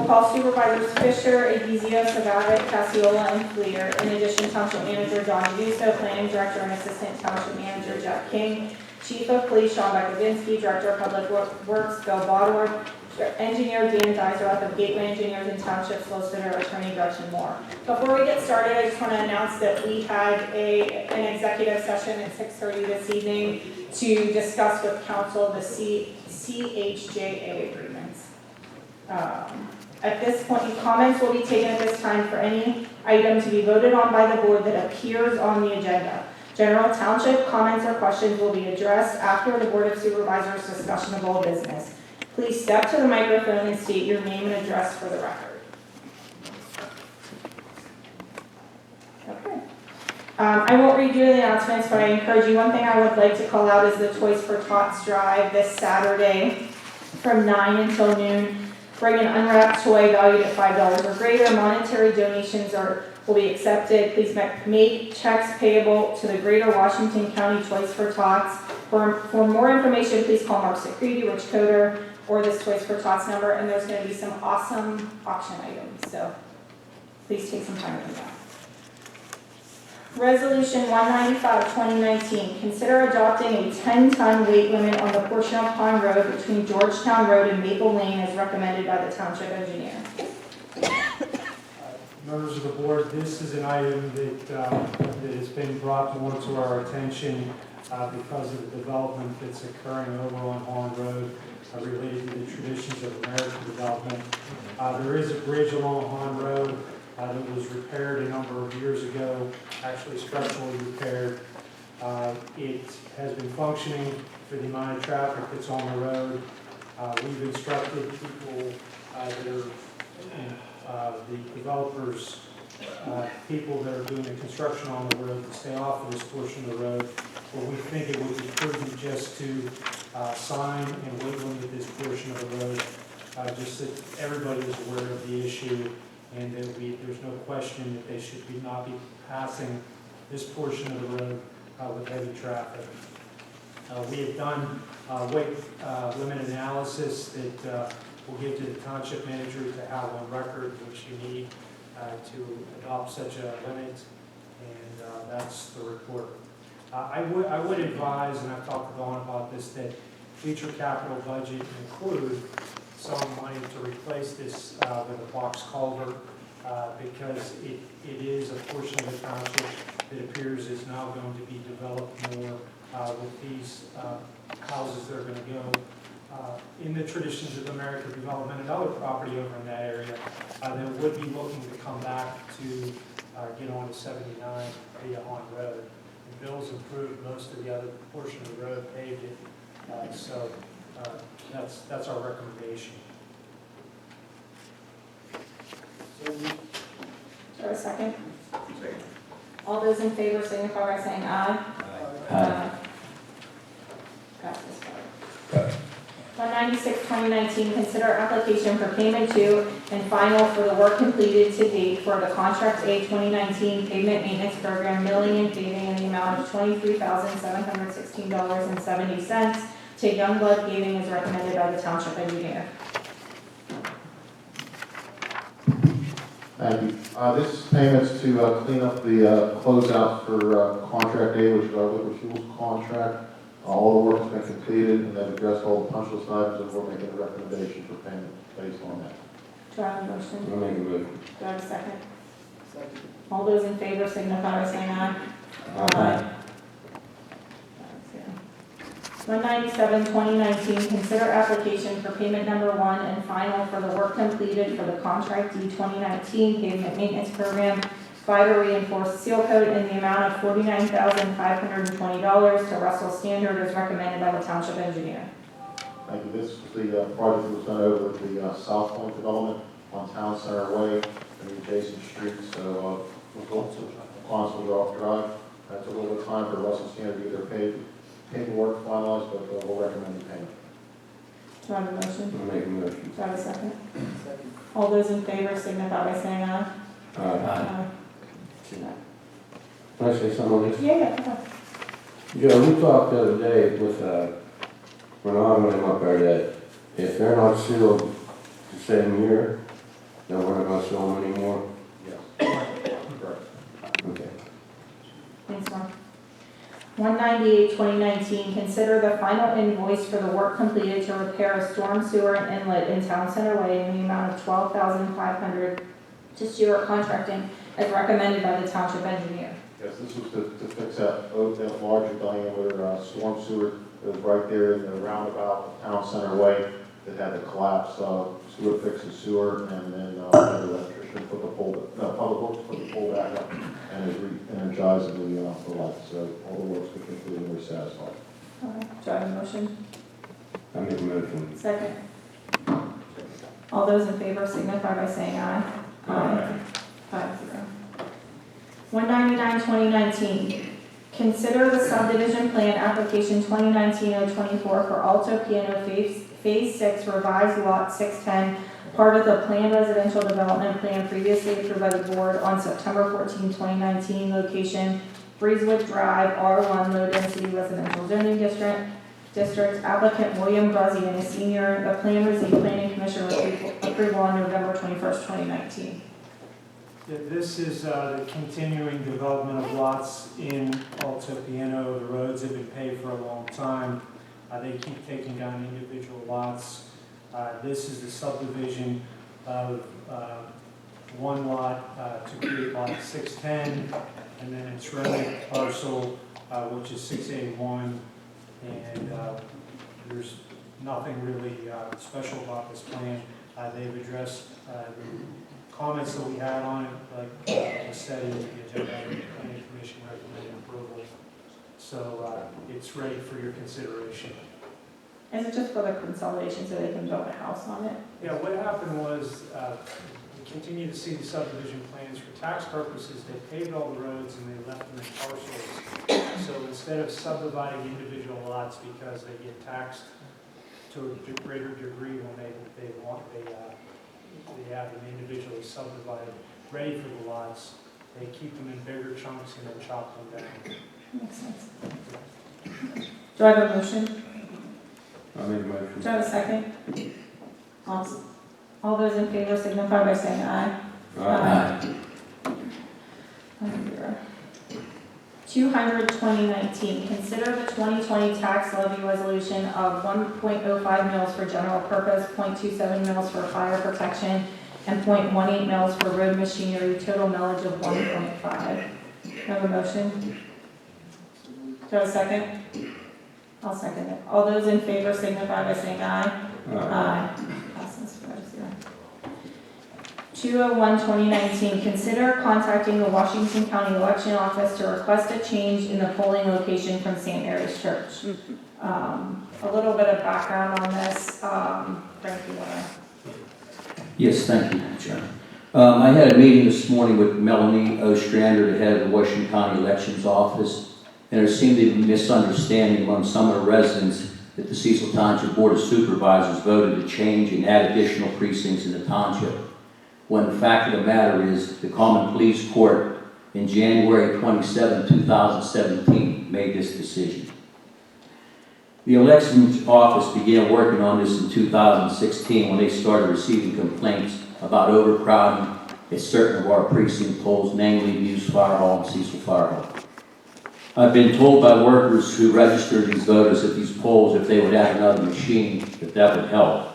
call Supervisors Fisher, Abizio, Savavik, Cassiola, and Fleer. In addition, Township Manager John Duso, Planning Director and Assistant Township Manager Jeff King, Chief of Police Sean Bekovinsky, Director of Public Works Bill Bodward, Engineer Dan Dizerath of Gateway Engineers and Township Solicitor Attorney Gretchen Moore. Before we get started, I just want to announce that we had an executive session at 6:30 this evening to discuss with council the CHJA agreements. At this point, comments will be taken at this time for any item to be voted on by the board that appears on the agenda. General township comments or questions will be addressed after the Board of Supervisors discussion of all business. Please step to the microphone and state your name and address for the record. Okay. I won't read you the announcements, but I encourage you, one thing I would like to call out is the Toys for Tots drive this Saturday from 9 until noon. Bring an unwrapped toy valued at $5 or greater. Monetary donations will be accepted. Please make checks payable to the Greater Washington County Toys for Tots. For more information, please call Mark Secrety, Rich Coder, or this Toys for Tots number, and there's going to be some awesome auction items, so please take some time to do that. Resolution 195, 2019, consider adopting a 10-ton weight limit on the portion of Pond Road between Georgetown Road and Maple Lane as recommended by the Township Engineer. Members of the board, this is an item that has been brought more to our attention because of the development that's occurring over on Holland Road related to the traditions of American development. There is a bridge along Holland Road that was repaired a number of years ago, actually structurally repaired. It has been functioning for the amount of traffic that's on the road. We've instructed people that are the developers, people that are doing the construction on the road to stay off of this portion of the road. But we think it would be prudent just to sign and weight limit this portion of the road, just that everybody is aware of the issue and that there's no question that they should not be passing this portion of the road with heavy traffic. We have done weight limit analysis that we'll give to the township manager to have on record, which you need to adopt such a limit, and that's the report. I would advise, and I've talked to Dawn about this, that future capital budget include some money to replace this with a box culvert because it is a portion of the township that appears is now going to be developed more with these houses that are going to go in the traditions of American development and other property over in that area that would be looking to come back to get on to 79 via Holland Road. And Bill's improved most of the other portion of the road, paved it, so that's our recommendation. Is there a second? All those in favor signify by saying aye. Aye. Got this part. 196, 2019, consider application for payment to and final for the work completed to date for the Contract A 2019 Pavement Maintenance Program milling and paving in the amount of $23,716.70 to Youngblood Paving as recommended by the Township Engineer. Thank you. This is payments to clean up the closeout for Contract A, which is our liquid fuels contract. All the work has been completed, and they've addressed all the punch list items, and we're making a recommendation for payment based on that. Do I have a motion? I'll make a motion. Do I have a second? Second. All those in favor signify by saying aye. Aye. 197, 2019, consider application for payment number 1 and final for the work completed for the Contract D 2019 Pavement Maintenance Program fiber reinforced seal coat in the amount of $49,520 to Russell Standard as recommended by the Township Engineer. Thank you. This is the project that was done over at the South Point development on Town Center Way and the adjacent streets. So Consul Drive. That's a little bit of time for Russell Standard to get their paperwork finalized, but we'll recommend the payment. Do I have a motion? I'll make a motion. Do I have a second? Second. All those in favor signify by saying aye. Aye. Can I say something on this? Yeah, come on. Joe, we talked the other day with, when I went up there that if they're not sealed the same year, That we're not gonna sell them anymore? Yes. Correct. Okay. Thanks, Mark. 198/2019, consider the final invoice for the work completed to repair a storm sewer and inlet in Town Center Way in the amount of $12,500 to Stewart Contracting as recommended by the Township Engineer. Yes, this was to fix that larger diameter storm sewer that was right there in the roundabout of Town Center Way that had to collapse. Sewer fixed the sewer, and then the electrician put the pole, public works put the pole back up and is re-energizing the lights. So all the works were completed and we're satisfied. All right, do I have a motion? I make a motion. Second. All those in favor signify by saying aye. Aye. 5-0. 199/2019, consider the subdivision plan application 2019-024 for Alto Piano Phase 6 revised lot 610, part of the planned residential development plan previously approved by the board on September 14, 2019, location Breezewood Drive, R1, low density residential zoning district. Applicant William Bruzzy and a senior. The plan received planning commission approval on November 21st, 2019. Yeah, this is the continuing development of lots in Alto Piano. The roads have been paved for a long time. They keep taking down individual lots. This is the subdivision of one lot to create lot 610, and then its remnant parcel, which is 681. And there's nothing really special about this plan. They've addressed the comments that we had on it, like said in the agenda, planning commission recommended approval. So it's ready for your consideration. Is it just for the consolidation so they can build a house on it? Yeah, what happened was we continue to see the subdivision plans for tax purposes. They paved all the roads and they left them in parcels. So instead of subdividing individual lots because they get taxed to a greater degree when they have them individually subdivided, ready for the lots, they keep them in bigger chunks and then chop them down. Makes sense. Do I have a motion? I make a motion. Do I have a second? Awesome. All those in favor signify by saying aye. Aye. 200/2019, consider the 2020 tax levy resolution of 1.05 mils for general purpose, 0.27 mils for fire protection, and 0.18 mils for road machinery, total millage of 1.5. Do I have a motion? Do I have a second? I'll second it. All those in favor signify by saying aye. Aye. Passes 5-0. 201/2019, consider contacting the Washington County Election Office to request a change in the polling location from St. Mary's Church. A little bit of background on this. Frank, you want to? Yes, thank you, Chairman. I had a meeting this morning with Melanie Ostrander, the head of the Washington County Elections Office, and there seemed to be a misunderstanding among some of the residents that the Cecil Township Board of Supervisors voted to change and add additional precincts in the township, when the fact of the matter is the Common Pleas Court in January 27, 2017 made this decision. The Elections Office began working on this in 2016 when they started receiving complaints about overcrowding at certain of our precinct polls, namely Muse Fire Hall and Cecil Fire Hall. I've been told by workers who registered these voters at these polls if they would add another machine, that would help.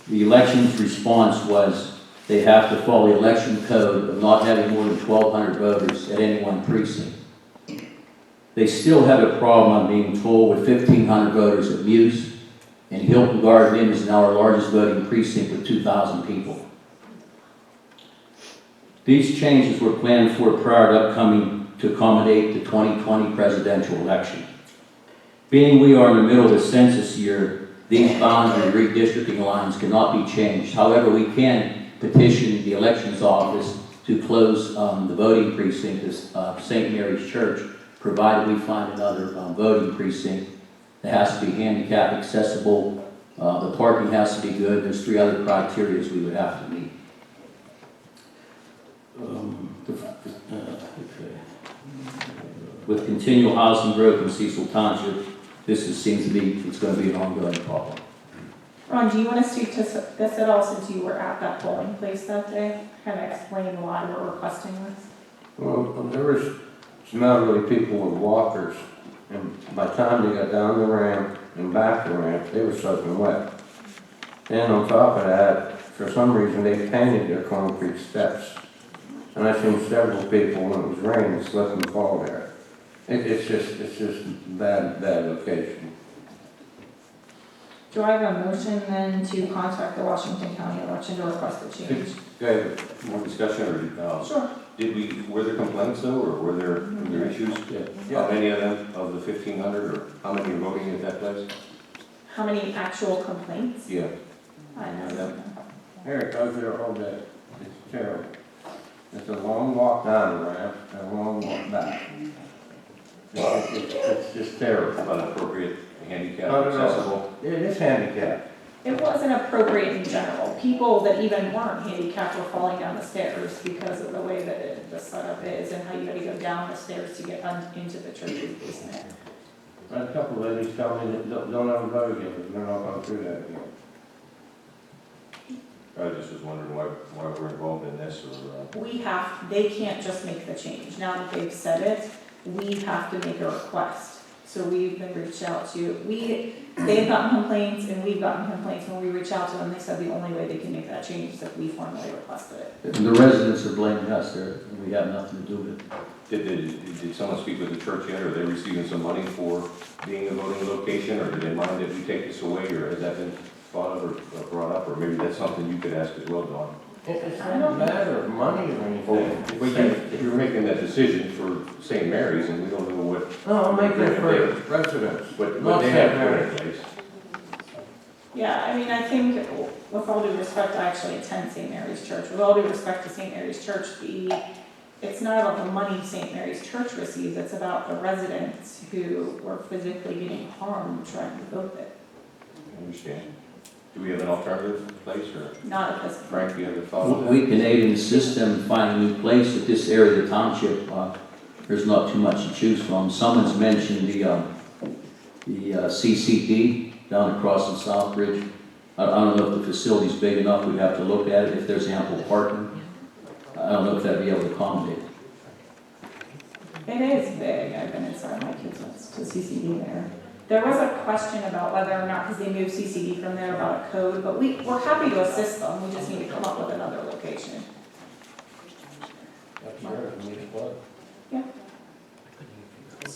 The elections response was they have to follow the election code of not having more than 1,200 voters at any one precinct. They still have a problem, I'm being told, with 1,500 voters at Muse, and Hilton Garden Inn is now our largest voting precinct with 2,000 people. These changes were planned for prior to upcoming to accommodate the 2020 presidential election. Being we are in the middle of the census year, these boundary redistricting lines cannot be changed. However, we can petition the elections office to close the voting precinct at St. Mary's Church, provided we find another voting precinct that has to be handicap accessible. The parking has to be good. There's 3 other criteria we would have to meet. With continual housing growth in Cecil Township, this seems to be, it's going to be an ongoing problem. Ron, do you want to speak to this at all since you were at that polling place that day? Kind of explain why we're requesting this? Well, there was some elderly people with walkers, and by the time they got down the ramp and back the ramp, they were soaking wet. And on top of that, for some reason, they painted their concrete steps. And I've seen several people, when it was raining, slip and fall there. It's just bad location. Do I have a motion then to contact the Washington County election to request a change? Okay, more discussion, or, Sure. were there complaints though, or were there issues? Yeah. How many of them, of the 1,500, or how many are voting at that place? How many actual complaints? Yeah. I know. Here it goes there all day. It's terrible. It's a long walk down the ramp and a long walk back. It's just terrible. Unappropriate, handicap, Not at all. accessible? It is handicapped. It wasn't appropriate in general. People that even weren't handicapped were falling down the stairs because of the way that the setup is and how you had to go down the stairs to get into the church's basement. I had a couple of ladies tell me that don't ever vote again, because they're not going through that again. I just was wondering why we're involved in this, or, They can't just make the change. Now that they've said it, we have to make a request. So we've been reached out to, they've gotten complaints and we've gotten complaints. When we reach out to them, they said the only way they can make that change is if we formally requested it. The residents are blaming us there, we have nothing to do with it. did someone speak with the church yet? Are they receiving some money for being a voting location, or do they mind if we take this away, or has that been thought of or brought up, or maybe that's something you could ask as well, Dawn? It's not a matter of money or anything. Well, if you're making that decision for St. Mary's, and we don't know what, No, I'm making it for residents. what they have put in place. Yeah, I mean, I think with all due respect, I actually attend St. Mary's Church. With all due respect to St. Mary's Church, it's not about the money St. Mary's Church receives, it's about the residents who were physically getting harmed trying to vote it. I understand. Do we have an alternative place, or Not at this point. Frank, do you have a thought on that? We can aid in the system, find a new place with this area of the township. There's not too much to choose from. Someone's mentioned the CCD down across in Southbridge. I don't know if the facility's big enough, we'd have to look at it, if there's ample parking. I don't know if that'd be able to accommodate. It is big. I've been inside my kids' to CCD there. There was a question about whether or not, because they moved CCD from there, about a code, but we're happy to assist them. We just need to come up with another location. Upstairs, we need a plug.